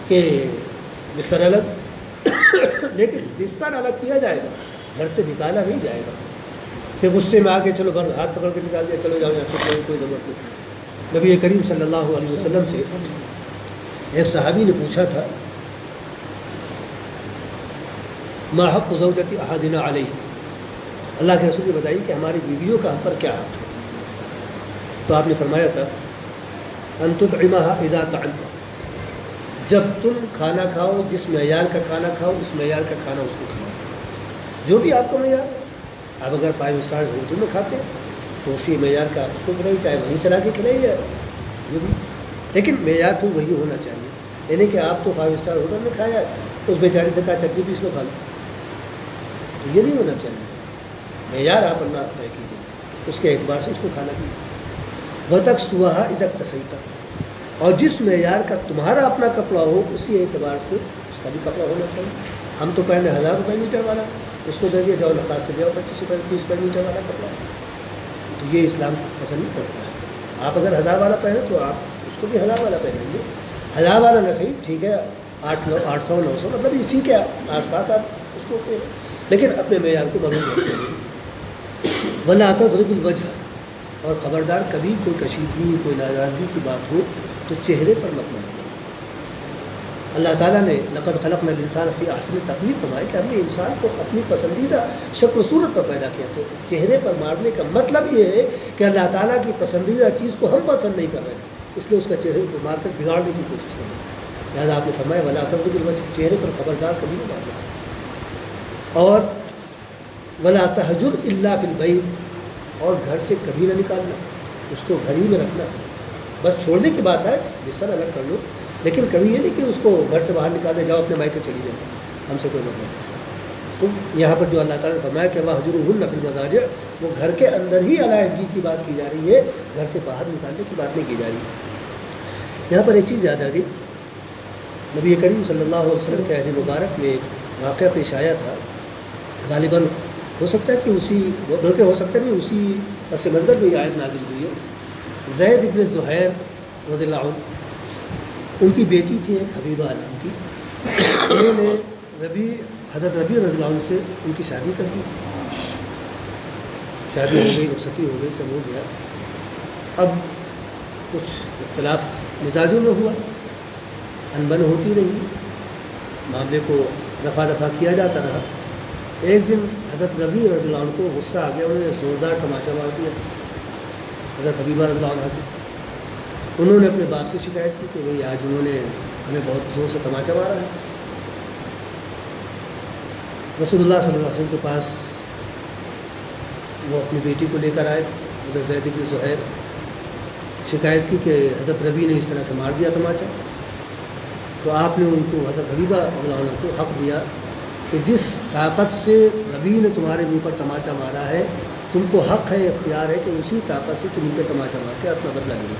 Speaker 1: کہ بستر الگ لیکن بستر الگ کیا جائے گا، گھر سے نکالا نہیں جائے گا کہ غصے میں آ کے چلو گھر ہاتھ پکڑ کے نکال دیا، چلو جاؤ یہاں سے، کوئی ضرورت نہیں۔ نبی کریم صلی اللہ علیہ وسلم سے ایک صحابی نے پوچھا تھا ما حق زوجتی احدنا علیہ، اللہ کے رسول نے بتائی کہ ہماری بیویوں کا ہم پر کیا حق ہے؟ تو آپ نے فرمایا تھا ان تطعمها اذا طعمت، جب تم کھانا کھاؤ، جس معیار کا کھانا کھاؤ اس معیار کا کھانا اس کو کھلاؤ، جو بھی آپ کا معیار ہے۔ آپ اگر 5 اسٹار ہوٹل میں کھاتے ہیں تو اسی معیار کا اس کو کھلائیے، چاہے وہیں سے لا کے کھلائیے جو بھی، لیکن معیار پھر وہی ہونا چاہیے، یعنی کہ آپ تو 5 اسٹار ہوٹل میں کھایا، اس بیچارے سے کہا چٹنی پیس لو کھا لو، تو یہ نہیں ہونا چاہیے۔ معیار آپ اللہ طے کیجیے، اس کے اعتبار سے اس کو کھانا کیجیے۔ وَتَكْسُوَهَا إِذَا اكْتَسَيْتَ، اور جس معیار کا تمہارا اپنا کپڑا ہو اسی اعتبار سے اس کا بھی کپڑا ہونا چاہیے۔ ہم تو پہلے 1000 روپے میٹر والا، اس کو دے دیا جاؤ نخاس سے جاؤ 25 روپے 30 روپے میٹر والا کپڑا، تو یہ اسلام پسند نہیں کرتا ہے۔ آپ اگر 1000 والا پہنے تو آپ اس کو بھی 1000 والا پہنیں گے، 1000 والا نہ صحیح، ٹھیک ہے 800 900 مطلب اسی کے آس پاس آپ اس کو پہنیں، لیکن اپنے معیار کو معلوم رکھیں۔ وَلَا تَضْرِبُ الْوَجْهَ، اور خبردار کبھی کوئی کشیدگی کوئی ناراضگی کی بات ہو تو چہرے پر مت مارو۔ اللہ تعالیٰ نے لقد خلقنا الانسان فی احسن تقویم فرمایا کہ ہم نے انسان کو اپنی پسندیدہ شکل و صورت پر پیدا کیا، تو چہرے پر مارنے کا مطلب یہ ہے کہ اللہ تعالیٰ کی پسندیدہ چیز کو ہم پسند نہیں کر رہے ہیں، اس لیے اس کا چہرے پر مار کر بگاڑنے کی کوشش کر رہے ہیں۔ لہٰذا آپ نے فرمایا وَلَا تَضْرِبُ الْوَجْهَ، چہرے پر خبردار کبھی نہیں مارنا، اور وَلَا تَهْجُرْ إِلَّا فِي الْبَيْتِ، اور گھر سے کبھی نہ نکالنا، اس کو گھر ہی میں رکھنا، بس چھوڑنے کی بات ہے بستر الگ کر لو، لیکن کبھی یہ نہیں کہ اس کو گھر سے باہر نکالنے جاؤ اپنے مائکے چلی جاؤ، ہم سے کوئی مطلب نہیں۔ تو یہاں پر جو اللہ تعالیٰ نے فرمایا کہ وَاهْجُرُوهُنَّ فِي الْمَضَاجِعِ، وہ گھر کے اندر ہی علیحدگی کی بات کی جا رہی ہے، گھر سے باہر نکالنے کی بات نہیں کی جا رہی۔ یہاں پر ایک چیز یاد آ گئی، نبی کریم صلی اللہ علیہ وسلم کے عہد مبارک میں ایک واقعہ پیش آیا تھا، غالباً ہو سکتا ہے کہ اسی بلکہ ہو سکتا نہیں اسی پس منظر میں یہ آیت نازل ہوئی ہے۔ زید ابن زہیر رضی اللہ عنہ، ان کی بیٹی تھی ایک حبیبہ نام کی، انہوں نے حضرت ربیع رضی اللہ عنہ سے ان کی شادی کر دی، شادی ہو گئی، رخصتی ہو گئی، سب ہو گیا، اب کچھ اختلاف مزاجوں میں ہوا، انبن ہوتی رہی، معاملے کو دفعہ دفعہ کیا جاتا رہا۔ ایک دن حضرت ربیع رضی اللہ عنہ کو غصہ آ گیا، انہوں نے زوردار تماشا مار دیا حضرت حبیبہ رضی اللہ عنہ کی۔ انہوں نے اپنے باپ سے شکایت کی کہ بھئی آج انہوں نے ہمیں بہت زور سے تماشا مارا ہے۔ رسول اللہ صلی اللہ علیہ وسلم کے پاس وہ اپنی بیٹی کو لے کر آئے، حضرت زید بن زہیر، شکایت کی کہ حضرت ربیع نے اس طرح سے مار دیا تماچا۔ تو آپ نے ان کو، حضرت حبیبہ رضی اللہ عنہ کو حق دیا کہ جس طاقت سے ربیع نے تمہارے منہ پر تماچا مارا ہے، تم کو حق ہے، اختیار ہے کہ اسی طاقت سے تم ان کے تماچا مار کے اپنا بدلہ لے لو۔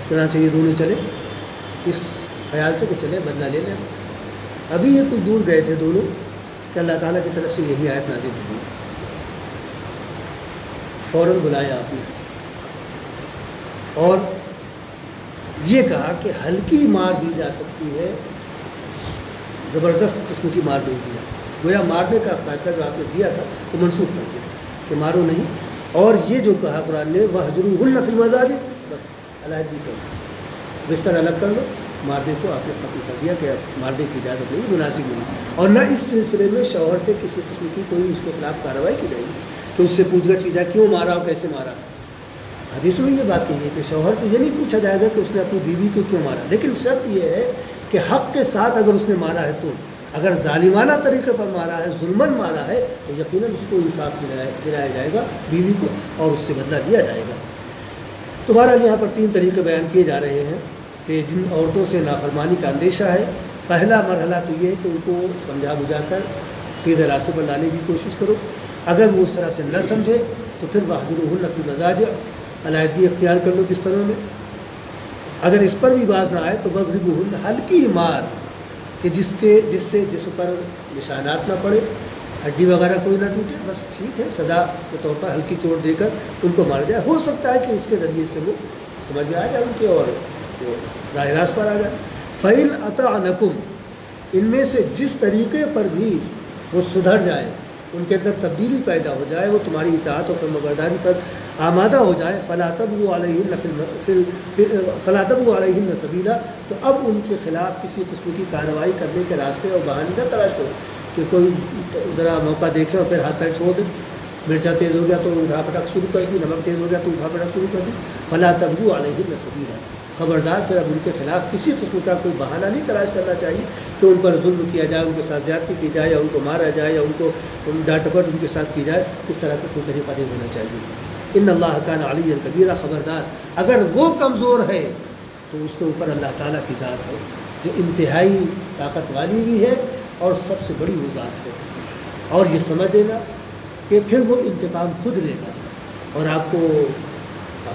Speaker 1: چنانچہ یہ دونوں چلے اس خیال سے کہ چلے بدلہ لے لیں۔ ابھی یہ کچھ دور گئے تھے دونوں کہ اللہ تعالیٰ کی طرف سے یہی آیت نازل ہوئی، فوراً بلایا آپ نے اور یہ کہا کہ ہلکی مار دی جا سکتی ہے، زبردست قسم کی مار نہیں دیا، گویا مارنے کا فیصلہ جو آپ نے دیا تھا وہ منسوخ کر دیا کہ مارو نہیں۔ اور یہ جو کہا قرآن نے وَاهْجُرُوهُنَّ فِي الْمَضَاجِعِ، بس علیحدگی کرو، بستر الگ کر لو، مارنے کو آپ نے ختم کر دیا کہ اب مارنے کی اجازت نہیں، مناسب نہیں۔ اور نہ اس سلسلے میں شوہر سے کسی قسم کی کوئی اس کے خلاف کارروائی کی جائے گی کہ اس سے پوچھ گچھ کی جائے کیوں مارا اور کیسے مارا۔ حدیثوں میں یہ بات کہی ہے کہ شوہر سے یہ نہیں پوچھا جائے گا کہ اس نے اپنی بیوی کو کیوں مارا، لیکن شرط یہ ہے کہ حق کے ساتھ اگر اس نے مارا ہے تو، اگر ظالمانہ طریقے پر مارا ہے، ظلماً مارا ہے، تو یقیناً اس کو انصاف دلایا جائے گا بیوی کو اور اس سے بدلہ لیا جائے گا۔ تو بہرحال یہاں پر 3 طریقے بیان کیے جا رہے ہیں کہ جن عورتوں سے نافرمانی کا اندیشہ ہے، پہلا مرحلہ تو یہ ہے کہ ان کو سمجھا بجھا کر سیدھے راستے پر لانے کی کوشش کرو۔ اگر وہ اس طرح سے نہ سمجھے تو پھر وَاهْجُرُوهُنَّ فِي الْمَضَاجِعِ، علیحدگی اختیار کر لو بستروں میں۔ اگر اس پر بھی باز نہ آئے تو وَاضْرِبُوهُنَّ، ہلکی مار کہ جس سے جسم پر نشانات نہ پڑے، ہڈی وغیرہ کوئی نہ ٹوٹے، بس ٹھیک ہے، سزا کے طور پر ہلکی چوٹ دے کر ان کو مارا جائے۔ ہو سکتا ہے کہ اس کے ذریعے سے وہ سمجھ میں آ جائے ان کے اور وہ راہ راست پر آ جائے۔ فَإِنْ أَطَعْنَكُمْ، ان میں سے جس طریقے پر بھی وہ سدھر جائے، ان کے اندر تبدیلی پیدا ہو جائے، وہ تمہاری اطاعت اور فرمانبرداری پر آمادہ ہو جائے، فَلَا تَبْغُوا عَلَيْهِنَّ سَبِيلًا، تو اب ان کے خلاف کسی قسم کی کارروائی کرنے کے راستے اور بہانے نہ تلاش کرو کہ کوئی ذرا موقع دیکھے اور پھر ہاتھ پیر چھوڑ دے۔ مرچا تیز ہو گیا تو اٹھا پٹک شروع کر دی، نمک تیز ہو گیا تو اٹھا پٹک شروع کر دی۔ فَلَا تَبْغُوا عَلَيْهِنَّ سَبِيلًا، خبردار پھر اب ان کے خلاف کسی قسم کا کوئی بہانہ نہیں تلاش کرنا چاہیے کہ ان پر ظلم کیا جائے، ان کے ساتھ زیادتی کی جائے، یا ان کو مارا جائے، یا ان کو ڈانٹ ڈپٹ ان کے ساتھ کی جائے۔ اس طرح کا کوئی طریقہ نہیں ہونا چاہیے۔ ان اللہ کان علیٰ کبیرہ، خبردار اگر وہ کمزور ہے تو اس کے اوپر اللہ تعالیٰ کی ذات ہے جو انتہائی طاقت والی بھی ہے اور سب سے بڑی وہ ذات ہے۔ اور یہ سمجھ لینا کہ پھر وہ انتقام خود لے گا۔ اور آپ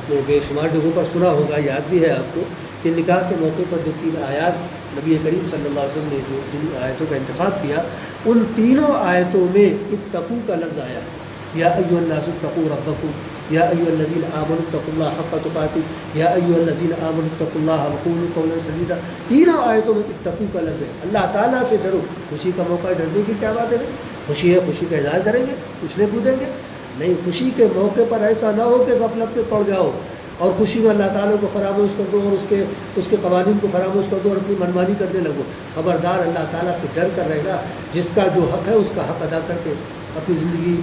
Speaker 1: نے بے شمار جگہوں پر سنا ہوگا، یاد بھی ہے آپ کو، کہ نکاح کے موقع پر جو 3 آیات نبی کریم صلی اللہ علیہ وسلم نے جن آیتوں کا انتخاب کیا، ان تینوں آیتوں میں اتقوا کا لفظ آیا ہے۔ یا ایھا الناس اتقوا ربکم، یا ایھا الذین آمنوا اتقوا اللہ حق تقاتہ، یا ایھا الذین آمنوا اتقوا اللہ وقولوا قولا سدیدا۔ تینوں آیتوں میں اتقوا کا لفظ ہے۔ اللہ تعالیٰ سے ڈرو۔ خوشی کا موقع ڈرنے کی کیا بات ہے؟ خوشی ہے، خوشی کا اظہار کریں گے، اچھلے کودیں گے؟ نہیں، خوشی کے موقع پر ایسا نہ ہو کہ غفلت میں پڑ جاؤ اور خوشی میں اللہ تعالیٰ کو فراموش کر دو اور اس کے قوانین کو فراموش کر دو اور اپنی منمانی کرنے لگو۔ خبردار اللہ تعالیٰ سے ڈر کر رہنا، جس کا جو حق ہے اس کا حق ادا کر کے اپنی زندگی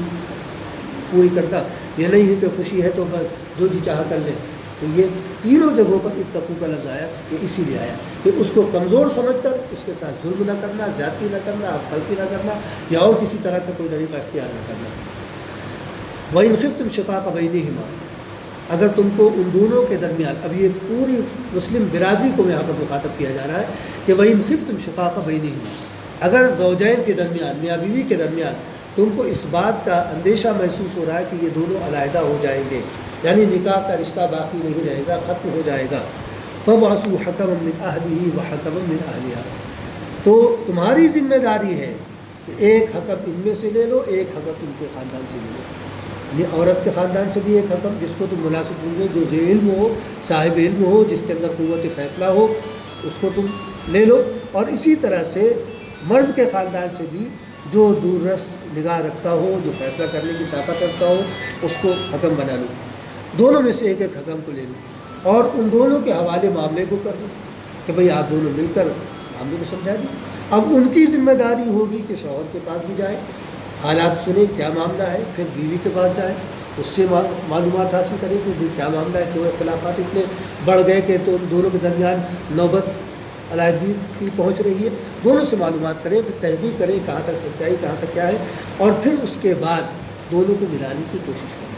Speaker 1: پوری کرتا۔ یہ نہیں ہے کہ خوشی ہے تو بس جو جی چاہا کر لیں۔ تو یہ تینوں جگہوں پر اتقوا کا لفظ آیا، یہ اسی لیے آیا کہ اس کو کمزور سمجھ کر اس کے ساتھ ظلم نہ کرنا، زیادتی نہ کرنا، تلفی نہ کرنا، یا اور کسی طرح کا کوئی طریقہ اختیار نہ کرنا۔ وَإِنْ خِفْتُمْ شِقَاقَ بَيْنِهِمَا، اگر تم کو ان دونوں کے درمیان، اب یہ پوری مسلم برادری کو یہاں پر مخاطب کیا جا رہا ہے کہ وَإِنْ خِفْتُمْ شِقَاقَ بَيْنِهِمَا، اگر زوجین کے درمیان، میاں بیوی کے درمیان تم کو اس بات کا اندیشہ محسوس ہو رہا ہے کہ یہ دونوں علیحدہ ہو جائیں گے، یعنی نکاح کا رشتہ باقی نہیں رہے گا، ختم ہو جائے گا، فَابْعَثُوا حَكَمًا مِّنْ أَهْلِهِ وَحَكَمًا مِّنْ أَهْلِهَا، تو تمہاری ذمہ داری ہے کہ ایک حکم ان میں سے لے لو، ایک حکم ان کے خاندان سے لے لو، یعنی عورت کے خاندان سے بھی ایک حکم جس کو تم مناسب سمجھو، جو ذی علم ہو، صاحب علم ہو، جس کے اندر قوت فیصلہ ہو، اس کو تم لے لو، اور اسی طرح سے مرد کے خاندان سے بھی جو دور رس نگاہ رکھتا ہو، جو فیصلہ کرنے کی طاقت رکھتا ہو، اس کو حکم بنا لوں، دونوں میں سے ایک ایک حکم کو لے لوں اور ان دونوں کے حوالے معاملے کو کر دوں کہ بھئی آپ دونوں مل کر معاملے کو سمجھا دیں۔ اب ان کی ذمہ داری ہوگی کہ شوہر کے پاس بھی جائے، حالات سنیں کیا معاملہ ہے، پھر بیوی کے پاس جائے، اس سے معلومات حاصل کریں کہ بھئی کیا معاملہ ہے، کیوں اختلافات اتنے بڑھ گئے کہ تو ان دونوں کے درمیان نوبت علیحدگی کی پہنچ رہی ہے، دونوں سے معلومات کریں، پھر تحقیق کریں کہاں تک سچائی، کہاں تک کیا ہے، اور پھر اس کے بعد دونوں کو ملانے کی کوشش کریں۔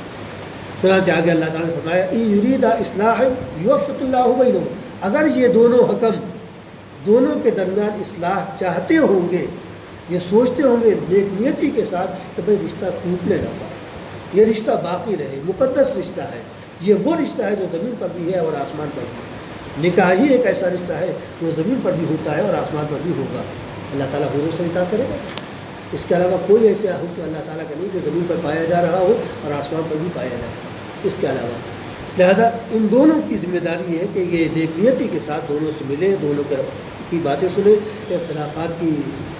Speaker 1: چنانچہ آگے اللہ تعالیٰ نے فرمایا ان یریدا اصلاحا یوفق اللہ بینہم، اگر یہ دونوں حکم دونوں کے درمیان اصلاح چاہتے ہوں گے، یہ سوچتے ہوں گے نیک نیتی کے ساتھ کہ بھئی رشتہ ٹوٹنے نہ پائے، یہ رشتہ باقی رہے، مقدس رشتہ ہے، یہ وہ رشتہ ہے جو زمین پر بھی ہے اور آسمان پر بھی ہے، نکاح ہی ایک ایسا رشتہ ہے جو زمین پر بھی ہوتا ہے اور آسمان پر بھی ہوگا، اللہ تعالیٰ حضور سے نکاح کرے گا۔ اس کے علاوہ کوئی ایسا حکم اللہ تعالیٰ کا نہیں جو زمین پر پایا جا رہا ہو اور آسمان پر بھی پایا جائے اس کے علاوہ۔ لہذا ان دونوں کی ذمہ داری ہے کہ یہ نیک نیتی کے ساتھ دونوں سے ملے، دونوں کی باتیں سنیں، اختلافات کی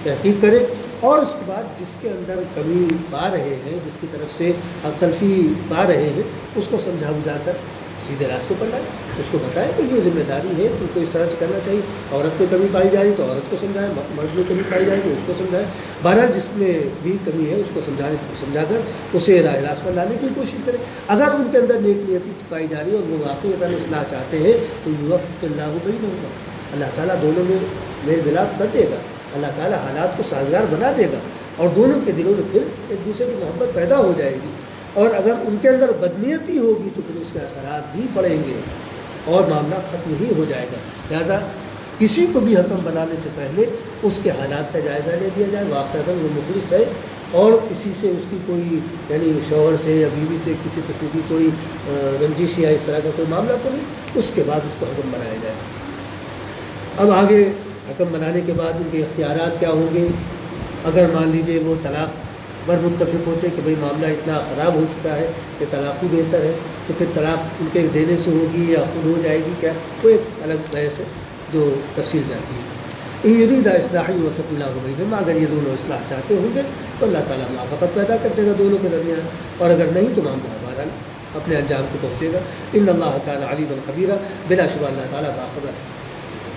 Speaker 1: تحقیق کریں، اور اس کے بعد جس کے اندر کمی پا رہے ہیں، جس کی طرف سے تلفی پا رہے ہیں، اس کو سمجھا بجھا کر سیدھے راستے پر لائیں، اس کو بتائیں کہ یہ ذمہ داری ہے، تم کو اس طرح سے کرنا چاہیے، عورت میں کمی پائی جائے تو عورت کو سمجھائیں، مرد میں کمی پائی جائے تو اس کو سمجھائیں، بہرحال جس میں بھی کمی ہے اس کو سمجھا کر اسے راہ راست پر لانے کی کوشش کریں۔ اگر ان کے اندر نیک نیتی پائی جا رہی ہے اور وہ واقعی اصلاح چاہتے ہیں تو یوفق اللہ بینہما، اللہ تعالیٰ دونوں میں میل ملاپ کر دے گا، اللہ تعالیٰ حالات کو سازگار بنا دے گا اور دونوں کے دلوں میں پھر ایک دوسرے کی محبت پیدا ہو جائے گی، اور اگر ان کے اندر بدنیتی ہوگی تو پھر اس کے اثرات بھی پڑیں گے اور معاملہ ختم ہی ہو جائے گا۔ لہذا کسی کو بھی حکم بنانے سے پہلے اس کے حالات کا جائزہ لے لیا جائے، واقعہ وہ مخلص ہے اور کسی سے اس کی کوئی یعنی شوہر سے یا بیوی سے کسی قسم کی کوئی رنجش یا اس طرح کا کوئی معاملہ تو نہیں، اس کے بعد اس کو حکم بنایا جائے۔ اب آگے حکم بنانے کے بعد ان کے اختیارات کیا ہوں گے؟ اگر مان لیجئے وہ طلاق پر متفق ہوتے کہ بھئی معاملہ اتنا خراب ہو چکا ہے کہ طلاق ہی بہتر ہے، تو پھر طلاق ان کے دینے سے ہوگی یا خود ہو جائے گی، کیا وہ ایک الگ بحث ہے جو تفصیل جاتی ہے۔ ان یریدا اصلاحا یوفق اللہ بینہما، اگر یہ دونوں اصلاح چاہتے ہوں گے تو اللہ تعالیٰ موافقت پیدا کر دے گا دونوں کے درمیان، اور اگر نہیں تو معاملہ بہرحال اپنے انجام کو پہنچے گا۔ ان اللہ کان علیما خبیرا، بلا شبہ اللہ تعالیٰ باخبر ہے،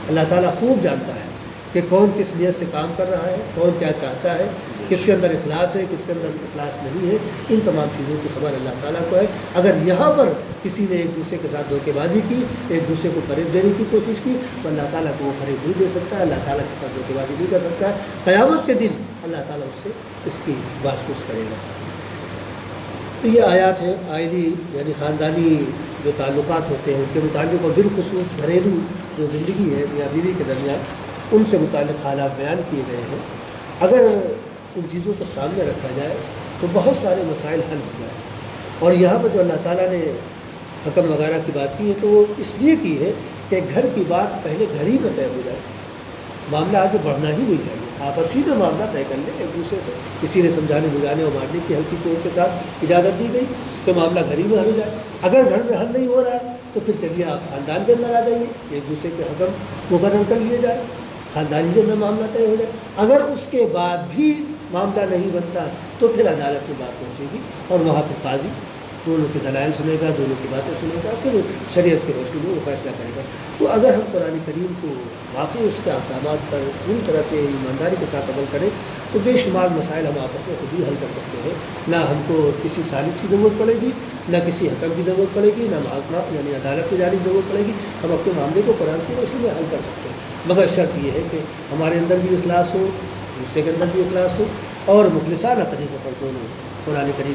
Speaker 1: اللہ تعالیٰ خوب جانتا ہے کہ کون کس نیت سے کام کر رہا ہے، کون کیا چاہتا ہے، کس کے اندر اخلاص ہے، کس کے اندر اخلاص نہیں ہے، ان تمام چیزوں کی خبر اللہ تعالیٰ کو ہے۔ اگر یہاں پر کسی نے ایک دوسرے کے ساتھ دھوکے بازی کی، ایک دوسرے کو فریب دینے کی کوشش کی، تو اللہ تعالیٰ کو وہ فریب نہیں دے سکتا ہے، اللہ تعالیٰ کے ساتھ دھوکے بازی نہیں کر سکتا ہے۔ قیامت کے دن اللہ تعالیٰ اس سے اس کی باز پرس کرے گا۔ تو یہ آیات ہیں عائلی یعنی خاندانی جو تعلقات ہوتے ہیں ان کے متعلق، اور بالخصوص گھریلو جو زندگی ہے میاں بیوی کے درمیان، ان سے متعلق حالات بیان کیے گئے ہیں۔ اگر ان چیزوں کو سامنے رکھا جائے تو بہت سارے مسائل حل ہو جائیں، اور یہاں پر جو اللہ تعالیٰ نے حکم وغیرہ کی بات کی ہے تو وہ اس لیے کی ہے کہ گھر کی بات پہلے گھر ہی میں طے ہو جائے، معاملہ آگے بڑھنا ہی نہیں چاہیے، آپس ہی میں معاملہ طے کر لیں ایک دوسرے سے، کسی نے سمجھانے بجھانے اور مارنے کی ہلکی چوٹ کے ساتھ اجازت دی گئی تو معاملہ گھر ہی میں حل ہو جائے۔ اگر گھر میں حل نہیں ہو رہا ہے تو پھر چلیے آپ خاندان کے اندر آ جائیے، ایک دوسرے کے حکم مقرر کر لیے جائے، خاندانی کے اندر معاملہ طے ہو جائے۔ اگر اس کے بعد بھی معاملہ نہیں بنتا تو پھر عدالت میں بات پہنچے گی اور وہاں پہ قاضی دونوں کے دلائل سنے گا، دونوں کی باتیں سنے گا، پھر شریعت کی روشنی میں وہ فیصلہ کرے گا۔ تو اگر ہم قرآن کریم کو واقعی اس کے احکامات پر پوری طرح سے ایمانداری کے ساتھ عمل کریں تو بے شمار مسائل ہم آپس میں خود ہی حل کر سکتے ہیں، نہ ہم کو کسی سالس کی ضرورت پڑے گی، نہ کسی حکم کی ضرورت پڑے گی، نہ محکمہ یعنی عدالت میں جانے کی ضرورت پڑے گی، ہم اپنے معاملے کو قرآن کی روشنی میں حل کر سکتے ہیں۔ مگر شرط یہ ہے کہ ہمارے اندر بھی اخلاص ہو، دوسرے کے اندر بھی اخلاص ہو، اور مخلصانہ طریقے پر دونوں قرآن کریم